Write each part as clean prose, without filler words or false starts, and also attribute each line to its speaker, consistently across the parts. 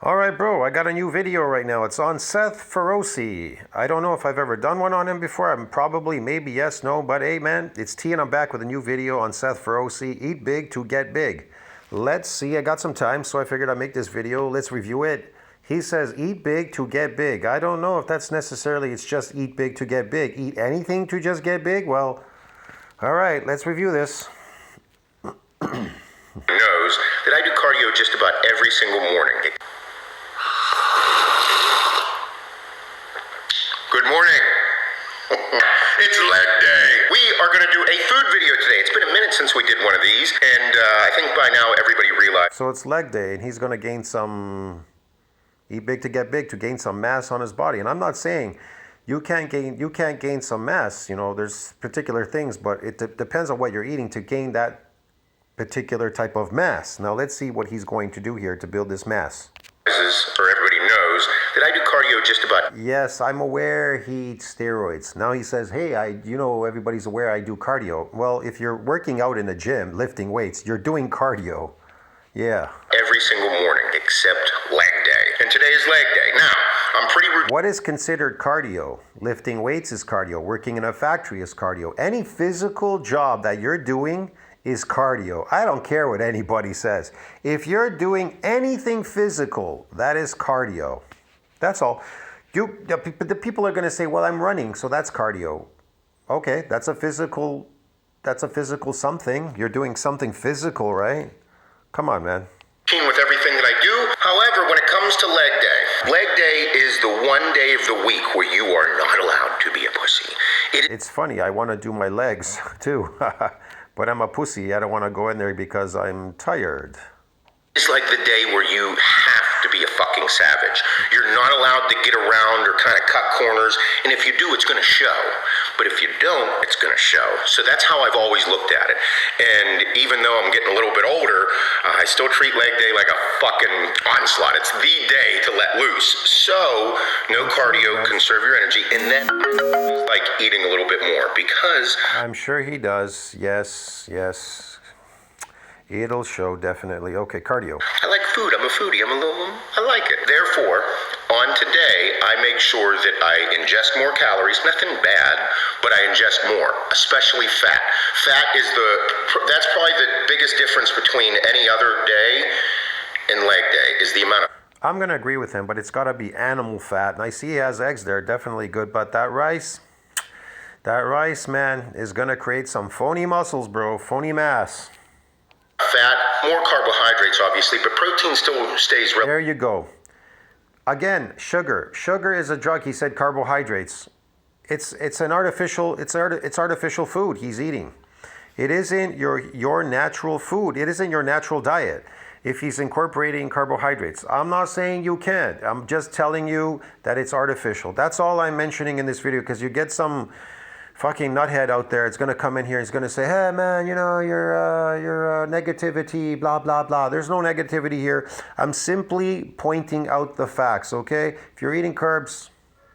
Speaker 1: All right, bro, I got a new video right now. It's on Seth Feroce. I don't know if I've ever done one on him before. I'm probably, maybe, yes, no, but hey, man, it's T and I'm back with a new video on Seth Feroce. Eat big to get big. Let's see, I got some time, so I figured I'd make this video. Let's review it. He says, eat big to get big. I don't know if that's necessarily, it's just eat big to get big. Eat anything to just get big? Well, all right, let's review this.
Speaker 2: Knows that I do cardio just about every single morning. Good morning. It's leg day. We are going to do a food video today. It's been a minute since we did one of these, and I think by now everybody realized.
Speaker 1: So it's leg day, and he's going to gain some, eat big to get big, to gain some mass on his body. And I'm not saying you can't gain some mass. You know, there's particular things, but it depends on what you're eating to gain that particular type of mass. Now let's see what he's going to do here to build this mass.
Speaker 2: Or everybody knows that I do cardio just about.
Speaker 1: Yes, I'm aware he eats steroids. Now he says, hey, everybody's aware I do cardio. Well, if you're working out in a gym, lifting weights, you're doing cardio. Yeah.
Speaker 2: Every single morning except leg day. And today is leg day. Now, I'm pretty...
Speaker 1: What is considered cardio? Lifting weights is cardio. Working in a factory is cardio. Any physical job that you're doing is cardio. I don't care what anybody says. If you're doing anything physical, that is cardio. That's all. The people are going to say, well, I'm running, so that's cardio. Okay, that's a physical something. You're doing something physical, right? Come on, man.
Speaker 2: With everything that I do. However, when it comes to leg day is the one day of the week where you are not allowed to be a pussy.
Speaker 1: It's funny, I want to do my legs too. But I'm a pussy. I don't want to go in there because I'm tired.
Speaker 2: It's like the day where you have to be a fucking savage. You're not allowed to get around or kind of cut corners. And if you do, it's going to show. But if you don't, it's going to show. So that's how I've always looked at it. And even though I'm getting a little bit older, I still treat leg day like a fucking onslaught. It's the day to let loose. So no cardio, conserve your energy. And then like eating a little bit more because...
Speaker 1: I'm sure he does. Yes. It'll show, definitely. Okay, cardio.
Speaker 2: I like food. I'm a foodie. I like it. Therefore, on today, I make sure that I ingest more calories. Nothing bad, but I ingest more, especially fat. That's probably the biggest difference between any other day and leg day is the amount of...
Speaker 1: I'm going to agree with him, but it's got to be animal fat. And I see he has eggs there, definitely good. But that rice, man, is going to create some phony muscles, bro. Phony mass.
Speaker 2: Fat, more carbohydrates, obviously, but protein still stays...
Speaker 1: There you go. Again, sugar. Sugar is a drug. He said carbohydrates. It's artificial food he's eating. It isn't your natural food. It isn't your natural diet. If he's incorporating carbohydrates, I'm not saying you can't. I'm just telling you that it's artificial. That's all I'm mentioning in this video, because you get some fucking nuthead out there. It's going to come in here. He's going to say, hey, man, you know, your negativity, blah, blah, blah. There's no negativity here. I'm simply pointing out the facts, okay? If you're eating carbs,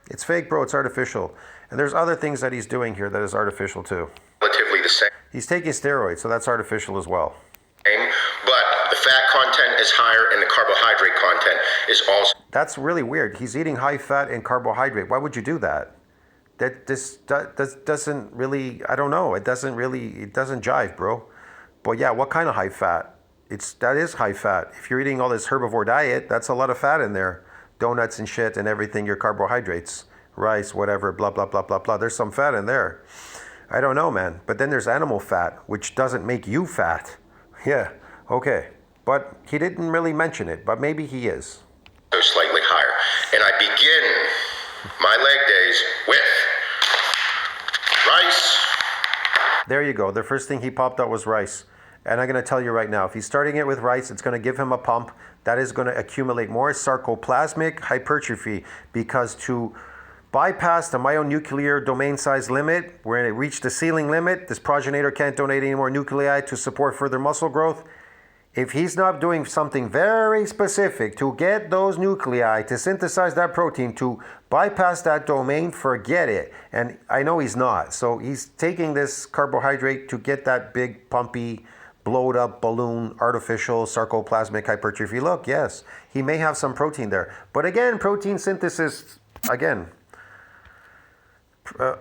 Speaker 1: it's fake, bro. It's artificial. And there's other things that he's doing here that is artificial, too.
Speaker 2: Relatively the same.
Speaker 1: He's taking steroids, so that's artificial as well.
Speaker 2: But the fat content is higher and the carbohydrate content is also...
Speaker 1: That's really weird. He's eating high fat and carbohydrate. Why would you do that? That doesn't really, I don't know. It doesn't jive, bro. But yeah, what kind of high fat? That is high fat. If you're eating all this herbivore diet, that's a lot of fat in there. Donuts and shit and everything, your carbohydrates, rice, whatever, blah, blah, blah, blah, blah. There's some fat in there. I don't know, man. But then there's animal fat, which doesn't make you fat. Yeah, okay. But he didn't really mention it, but maybe he is.
Speaker 2: So slightly higher. And I begin my leg days with rice.
Speaker 1: There you go. The first thing he popped out was rice. And I'm going to tell you right now, if he's starting it with rice, it's going to give him a pump. That is going to accumulate more sarcoplasmic hypertrophy, because to bypass the myonuclear domain size limit, when it reached the ceiling limit, this progenitor can't donate any more nuclei to support further muscle growth. If he's not doing something very specific to get those nuclei to synthesize that protein to bypass that domain, forget it. And I know he's not. So he's taking this carbohydrate to get that big pumpy blowed up balloon artificial sarcoplasmic hypertrophy look. Yes, he may have some protein there. But again, protein synthesis, again,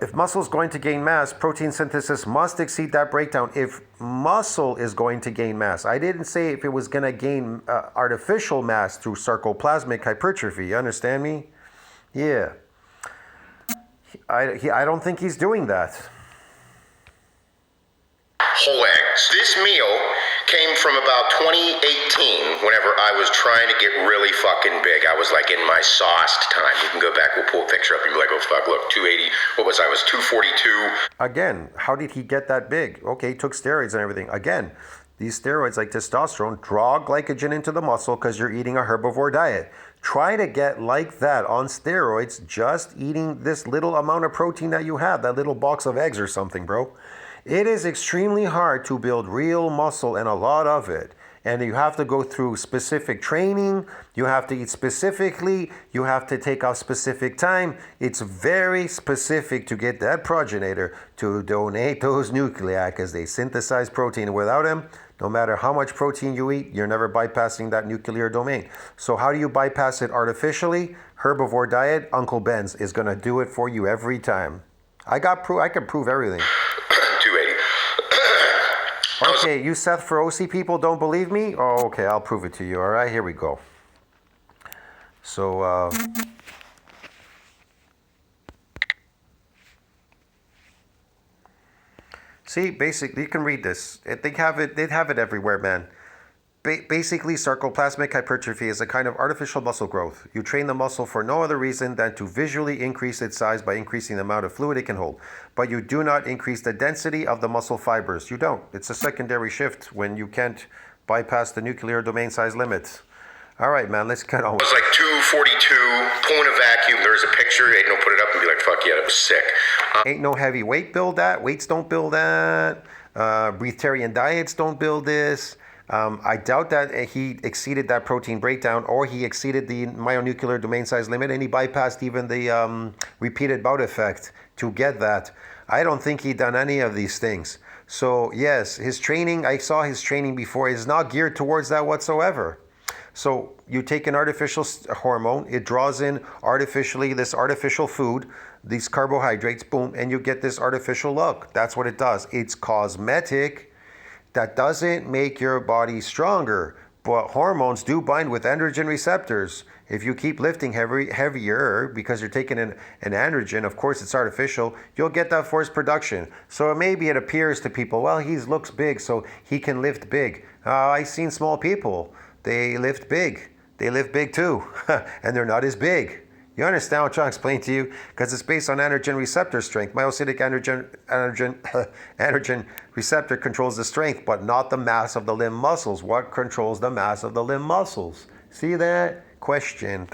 Speaker 1: if muscle is going to gain mass, protein synthesis must exceed that breakdown. If muscle is going to gain mass, I didn't say if it was going to gain artificial mass through sarcoplasmic hypertrophy. You understand me? Yeah. I don't think he's doing that.
Speaker 2: Whole eggs. This meal came from about 2018, whenever I was trying to get really fucking big. I was like in my sauced time. You can go back, we'll pull a picture up and be like, oh fuck, look, 280, what was I was 242.
Speaker 1: Again, how did he get that big? Okay, he took steroids and everything. Again, these steroids like testosterone draw glycogen into the muscle because you're eating a herbivore diet. Try to get like that on steroids, just eating this little amount of protein that you have, that little box of eggs or something, bro. It is extremely hard to build real muscle and a lot of it. And you have to go through specific training. You have to eat specifically. You have to take off specific time. It's very specific to get that progenitor to donate those nuclei because they synthesize protein. Without them, no matter how much protein you eat, you're never bypassing that nuclear domain. So how do you bypass it artificially? Herbivore diet, Uncle Ben's is going to do it for you every time. I can prove everything.
Speaker 2: 280.
Speaker 1: Okay, you Seth Feroce people don't believe me? Oh, okay, I'll prove it to you. All right, here we go. So, see, basically, you can read this. They have it everywhere, man. Basically, sarcoplasmic hypertrophy is a kind of artificial muscle growth. You train the muscle for no other reason than to visually increase its size by increasing the amount of fluid it can hold. But you do not increase the density of the muscle fibers. You don't. It's a secondary shift when you can't bypass the nuclear domain size limits. All right, man, let's get on.
Speaker 2: It was like 242, pulling a vacuum. There's a picture. Ain't no put it up and be like, fuck yeah, it was sick.
Speaker 1: Ain't no heavy weight build that. Weights don't build that. Breatharian diets don't build this. I doubt that he exceeded that protein breakdown or he exceeded the myonuclear domain size limit and he bypassed even the repeated bout effect to get that. I don't think he done any of these things. So yes, his training, I saw his training before, is not geared towards that whatsoever. So you take an artificial hormone, it draws in artificially this artificial food, these carbohydrates, boom, and you get this artificial look. That's what it does. It's cosmetic. That doesn't make your body stronger, but hormones do bind with androgen receptors. If you keep lifting heavier because you're taking an androgen, of course it's artificial, you'll get that forced production. So maybe it appears to people, well, he looks big, so he can lift big. I've seen small people, they lift big. They lift big too, and they're not as big. You understand what I'm trying to explain to you? Because it's based on androgen receptor strength. Myocytic androgen receptor controls the strength, but not the mass of the limb muscles. What controls the mass of the limb muscles? See that? Question.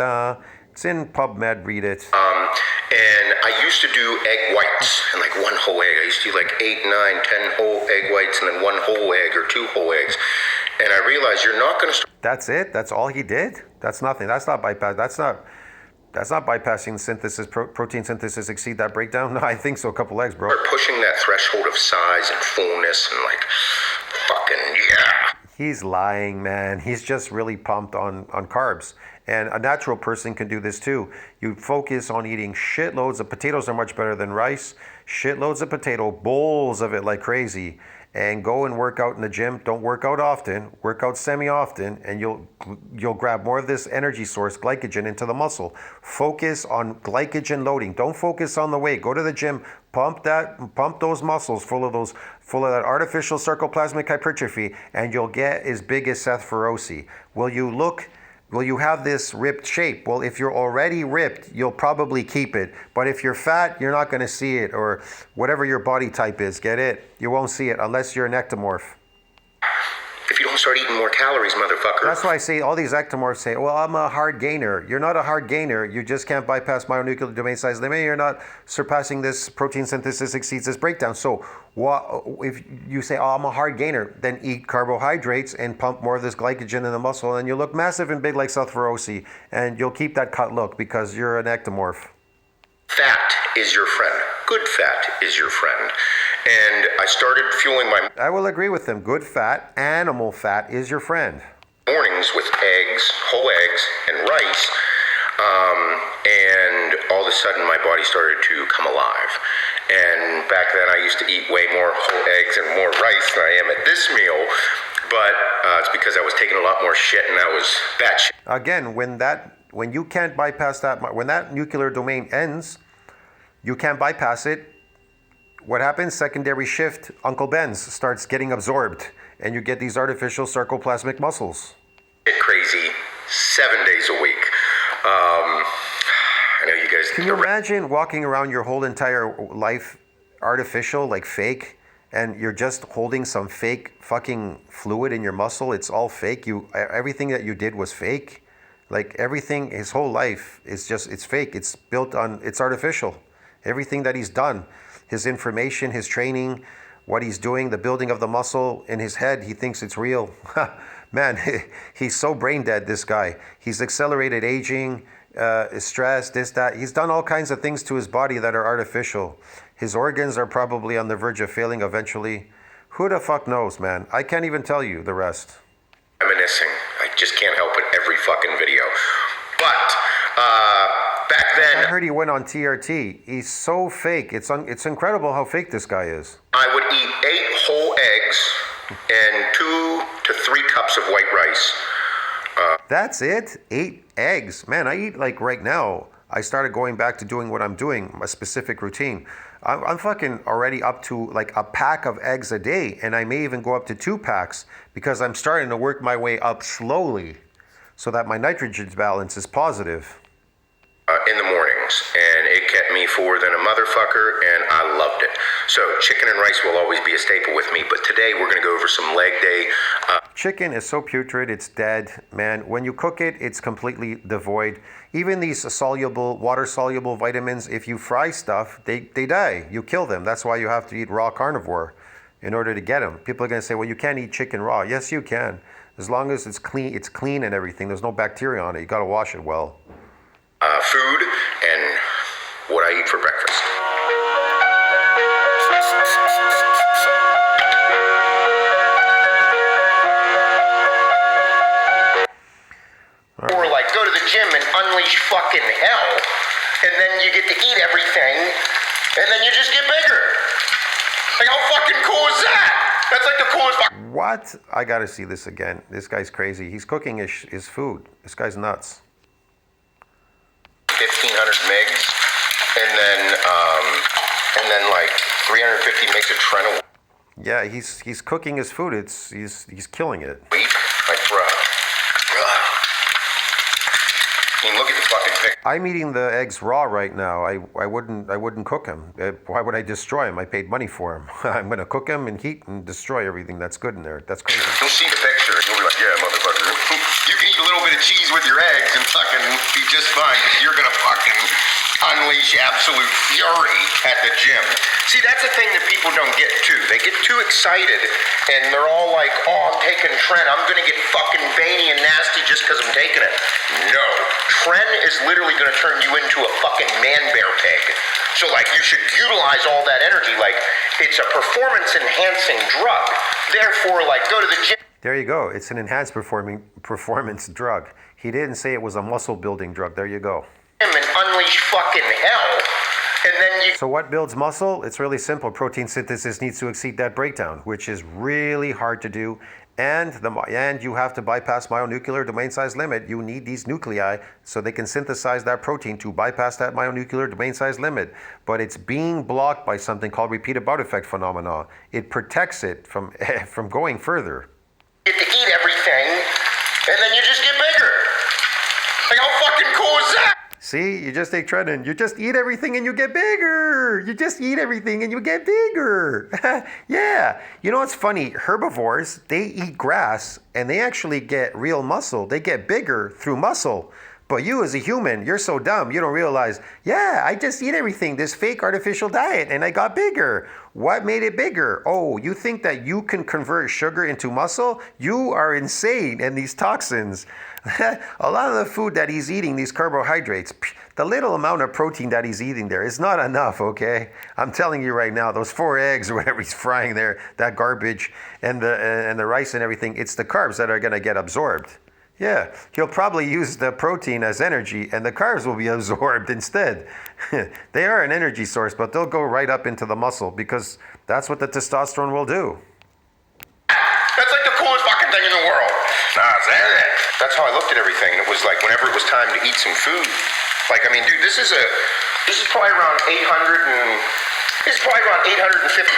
Speaker 1: It's in PubMed, read it.
Speaker 2: And I used to do egg whites and like one whole egg. I used to do like 8, 9, 10 whole egg whites and then one whole egg or 2 whole eggs. And I realized you're not going to...
Speaker 1: That's it? That's all he did? That's nothing. That's not bypass. That's not bypassing synthesis, protein synthesis exceed that breakdown? No, I think so, a couple eggs, bro.
Speaker 2: We're pushing that threshold of size and fullness and like, fucking yeah.
Speaker 1: He's lying, man. He's just really pumped on carbs. And a natural person can do this too. You focus on eating shitloads of potatoes are much better than rice. Shitloads of potato, bowls of it like crazy. And go and work out in the gym. Don't work out often, work out semi-often, and you'll grab more of this energy source, glycogen, into the muscle. Focus on glycogen loading. Don't focus on the weight. Go to the gym, pump those muscles full of that artificial sarcoplasmic hypertrophy, and you'll get as big as Seth Feroce. Will you have this ripped shape? Well, if you're already ripped, you'll probably keep it. But if you're fat, you're not going to see it, or whatever your body type is, get it? You won't see it unless you're an ectomorph.
Speaker 2: If you don't start eating more calories, motherfucker.
Speaker 1: That's why I say all these ectomorphs say, well, I'm a hard gainer. You're not a hard gainer. You just can't bypass myonuclear domain size limit. You're not surpassing this protein synthesis exceeds this breakdown. So if you say, oh, I'm a hard gainer, then eat carbohydrates and pump more of this glycogen in the muscle, and you'll look massive and big like Seth Feroce, and you'll keep that cut look because you're an ectomorph.
Speaker 2: Fat is your friend. Good fat is your friend. And I started fueling my
Speaker 1: I will agree with them. Good fat, animal fat is your friend.
Speaker 2: mornings with eggs, whole eggs, and rice. And all of a sudden my body started to come alive. And back then I used to eat way more whole eggs and more rice than I am at this meal. But it's because I was taking a lot more shit, and that was bad shit.
Speaker 1: Again, when you can't bypass that, when that nuclear domain ends, you can't bypass it. What happens? Secondary shift, Uncle Ben's starts getting absorbed, and you get these artificial sarcoplasmic muscles.
Speaker 2: Get crazy 7 days a week. I know you guys.
Speaker 1: Can you imagine walking around your whole entire life artificial, like fake, and you're just holding some fake fucking fluid in your muscle? It's all fake. Everything that you did was fake. Like everything, his whole life is it's fake. It's built on, it's artificial. Everything that he's done, his information, his training, what he's doing, the building of the muscle in his head, he thinks it's real. Man, he's so brain dead, this guy. He's accelerated aging, stress, this, that. He's done all kinds of things to his body that are artificial. His organs are probably on the verge of failing eventually. Who the fuck knows, man? I can't even tell you the rest.
Speaker 2: Reminiscing. I just can't help it every fucking video. But back then,
Speaker 1: I heard he went on TRT. He's so fake. It's incredible how fake this guy is.
Speaker 2: I would eat 8 whole eggs and 2 to 3 cups of white rice.
Speaker 1: That's it? 8 eggs. Man, I eat like right now. I started going back to doing what I'm doing, my specific routine. I'm fucking already up to like a pack of eggs a day, and I may even go up to 2 packs because I'm starting to work my way up slowly so that my nitrogen balance is positive.
Speaker 2: In the mornings, and it kept me fuller than a motherfucker, and I loved it. So chicken and rice will always be a staple with me, but today we're gonna go over some leg day.
Speaker 1: Chicken is so putrid, it's dead, man. When you cook it, it's completely devoid. Even these water-soluble vitamins, if you fry stuff, they die. You kill them. That's why you have to eat raw carnivore in order to get them. People are gonna say, well, you can't eat chicken raw. Yes, you can. As long as it's clean and everything. There's no bacteria on it. You gotta wash it well.
Speaker 2: Food and what I eat for breakfast. Or like go to the gym and unleash fucking hell, and then you get to eat everything, and then you just get bigger. Like how fucking cool is that? That's like the coolest fucking.
Speaker 1: What? I gotta see this again. This guy's crazy. He's cooking his food. This guy's nuts.
Speaker 2: 1,500 megs, and then like 350 megs of Treno.
Speaker 1: Yeah, he's cooking his food. He's killing it.
Speaker 2: Wheat, like I mean, look at the fucking picture.
Speaker 1: I'm eating the eggs raw right now. I wouldn't cook them. Why would I destroy them? I paid money for them. I'm gonna cook them and heat and destroy everything that's good in there. That's crazy.
Speaker 2: You'll see the picture and you'll be like, yeah, motherfucker. You can eat a little bit of cheese with your eggs and fucking be just fine. You're gonna fucking unleash absolute fury at the gym. See, that's the thing that people don't get too. They get too excited and they're all like, oh, I'm taking Tren. I'm gonna get fucking veiny and nasty just because I'm taking it. No. Tren is literally gonna turn you into a fucking man-bear pig. So like you should utilize all that energy. Like it's a performance enhancing drug. Therefore, like go to the gym.
Speaker 1: There you go. It's an enhanced performance drug. He didn't say it was a muscle building drug. There you go.
Speaker 2: And unleash fucking hell. And then you.
Speaker 1: So what builds muscle? It's really simple. Protein synthesis needs to exceed that breakdown, which is really hard to do. And you have to bypass myonuclear domain size limit. You need these nuclei so they can synthesize that protein to bypass that myonuclear domain size limit. But it's being blocked by something called repeated bout effect phenomena. It protects it from going further.
Speaker 2: Get to eat everything, and then you just get bigger. Like how fucking cool is that?
Speaker 1: See, you just take Trenin. You just eat everything and you get bigger. You just eat everything and you get bigger. Yeah. You know what's funny? Herbivores, they eat grass and they actually get real muscle. They get bigger through muscle. But you as a human, you're so dumb, you don't realize, yeah, I just eat everything, this fake artificial diet, and I got bigger. What made it bigger? Oh, you think that you can convert sugar into muscle? You are insane. And these toxins, a lot of the food that he's eating, these carbohydrates, the little amount of protein that he's eating there is not enough, okay? I'm telling you right now, those 4 eggs or whatever he's frying there, that garbage, and the rice and everything, it's the carbs that are going to get absorbed. Yeah, he'll probably use the protein as energy and the carbs will be absorbed instead. They are an energy source, but they'll go right up into the muscle because that's what the testosterone will do.
Speaker 2: That's like the coolest fucking thing in the world. That's how I looked at everything. It was like whenever it was time to eat some food. Like, I mean, dude, this is probably around 850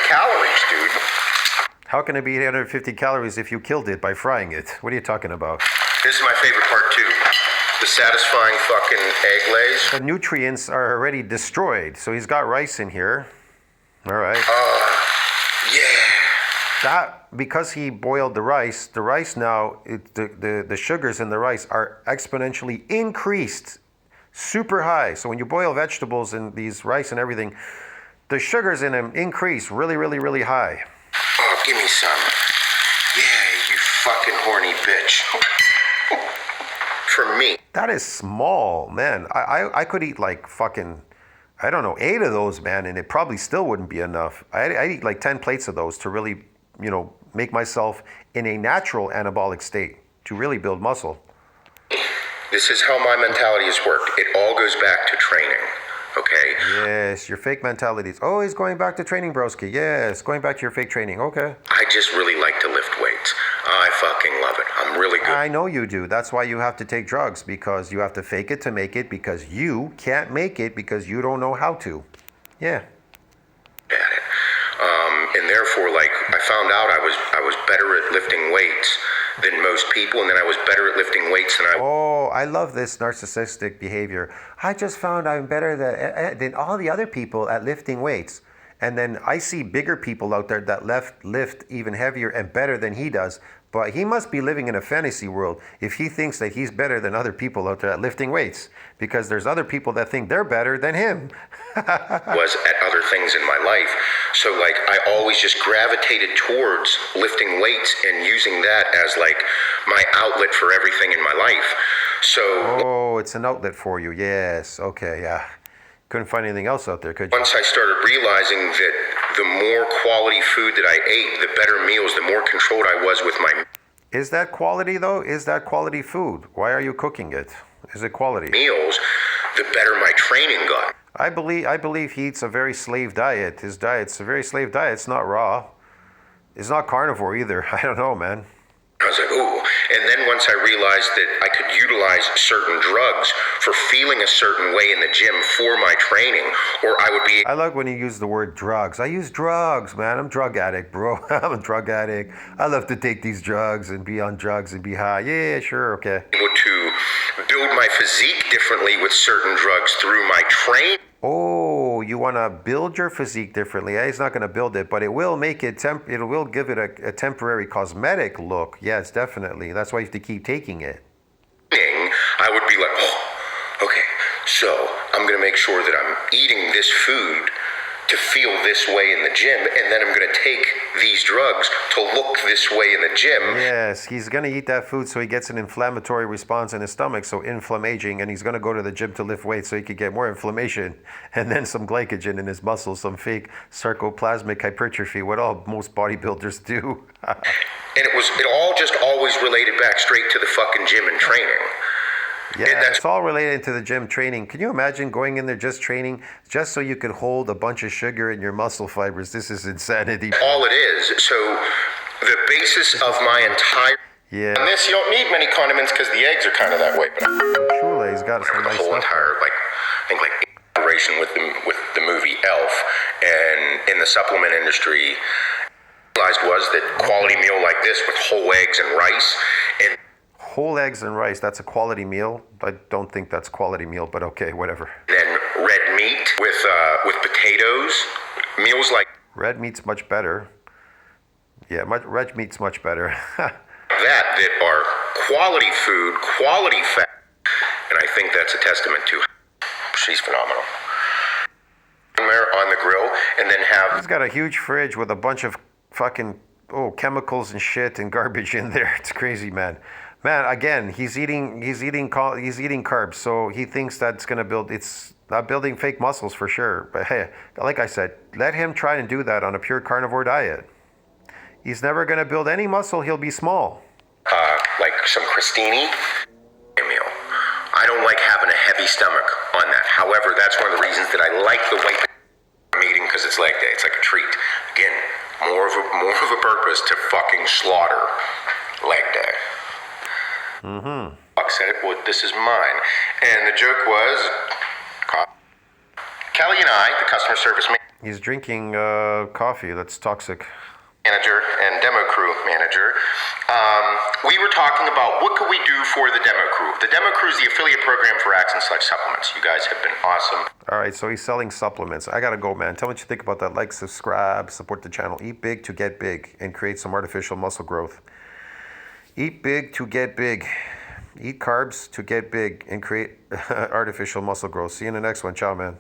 Speaker 2: calories, dude.
Speaker 1: How can it be 850 calories if you killed it by frying it? What are you talking about?
Speaker 2: This is my favorite part too. The satisfying fucking egg lays.
Speaker 1: The nutrients are already destroyed. So he's got rice in here. All right.
Speaker 2: Yeah.
Speaker 1: That, because he boiled the rice now, the sugars in the rice are exponentially increased, super high. So when you boil vegetables and these rice and everything, the sugars in them increase really, really, really high.
Speaker 2: Oh, give me some. Yeah, you fucking horny bitch. For me.
Speaker 1: That is small, man. I could eat like fucking, I don't know, 8 of those, man, and it probably still wouldn't be enough. I'd eat like 10 plates of those to really, make myself in a natural anabolic state to really build muscle.
Speaker 2: This is how my mentality has worked. It all goes back to training, okay?
Speaker 1: Yes, your fake mentality is always going back to training, broski. Yes, going back to your fake training. Okay.
Speaker 2: I just really like to lift weights. I fucking love it. I'm really good.
Speaker 1: I know you do. That's why you have to take drugs, because you have to fake it to make it, because you can't make it because you don't know how to. Yeah.
Speaker 2: At it. And therefore, like, I found out I was better at lifting weights than most people, and then I was better at lifting weights than
Speaker 1: Oh, I love this narcissistic behavior. I just found I'm better than all the other people at lifting weights. And then I see bigger people out there that lift even heavier and better than he does. But he must be living in a fantasy world if he thinks that he's better than other people out there at lifting weights, because there's other people that think they're better than him.
Speaker 2: was at other things in my life. So like I always just gravitated towards lifting weights and using that as like my outlet for everything in my life. So
Speaker 1: oh, it's an outlet for you. Yes. Okay. Yeah. Couldn't find anything else out there, could you?
Speaker 2: Once I started realizing that the more quality food that I ate, the better meals, the more controlled I was with my
Speaker 1: Is that quality though? Is that quality food? Why are you cooking it? Is it quality?
Speaker 2: Meals, the better my training got.
Speaker 1: I believe he eats a very slave diet. His diet's a very slave diet. It's not raw. It's not carnivore either. I don't know, man.
Speaker 2: I was like, ooh. And then once I realized that I could utilize certain drugs for feeling a certain way in the gym for my training, or I would be...
Speaker 1: I like when you use the word drugs. I use drugs, man. I'm a drug addict, bro. I'm a drug addict. I love to take these drugs and be on drugs and be high. Yeah, sure, okay.
Speaker 2: Able to build my physique differently with certain drugs through my training.
Speaker 1: Oh, you want to build your physique differently. It's not going to build it, but it will make it, it will give it a temporary cosmetic look. Yes, definitely. That's why you have to keep taking it.
Speaker 2: I would be like, oh, okay, so I'm going to make sure that I'm eating this food to feel this way in the gym, and then I'm going to take these drugs to look this way in the gym.
Speaker 1: Yes, he's going to eat that food so he gets an inflammatory response in his stomach, so inflammaging, and he's going to go to the gym to lift weights so he could get more inflammation, and then some glycogen in his muscles, some fake sarcoplasmic hypertrophy, what all most bodybuilders do.
Speaker 2: And it all just always related back straight to the fucking gym and training.
Speaker 1: Yeah, it's all related to the gym training. Can you imagine going in there just training, just so you could hold a bunch of sugar in your muscle fibers? This is insanity.
Speaker 2: All it is. So the basis of my entire...
Speaker 1: Yeah.
Speaker 2: And this, you don't need many condiments because the eggs are kind of that way. But
Speaker 1: Chule's got some nice
Speaker 2: the whole
Speaker 1: stuff.
Speaker 2: entire, like, I think, like, inspiration with the movie Elf, and in the supplement industry, realized was that quality meal like this with whole eggs and rice and
Speaker 1: whole eggs and rice, that's a quality meal. I don't think that's quality meal, but okay, whatever.
Speaker 2: then red meat with potatoes, meals like
Speaker 1: Red meat's much better. Yeah, red meat's much better.
Speaker 2: that are quality food, quality fat, And I think that's a testament to her. She's phenomenal. On the grill, and then have...
Speaker 1: He's got a huge fridge with a bunch of fucking chemicals and shit and garbage in there. It's crazy, man. Man, again, he's eating carbs, so he thinks that's gonna build. It's not building fake muscles for sure. But hey, like I said, let him try and do that on a pure carnivore diet. He's never gonna build any muscle. He'll be small.
Speaker 2: Like some crostini meal. I don't like having a heavy stomach on that. However, that's one of the reasons that I like the weight I'm eating, because it's leg day. It's like a treat. Again, more of a purpose to fucking slaughter leg day. Fuck said it, well, this is mine. And the joke was, Kelly and I, the customer service
Speaker 1: He's drinking coffee. That's toxic.
Speaker 2: Manager and demo crew manager, we were talking about what could we do for the demo crew. The demo crew is the affiliate program for Axe and Select supplements. You guys have been awesome.
Speaker 1: All right, so he's selling supplements. I gotta go, man. Tell me what you think about that. Like, subscribe, support the channel. Eat big to get big and create some artificial muscle growth. Eat big to get big. Eat carbs to get big and create artificial muscle growth. See you in the next one. Ciao, man.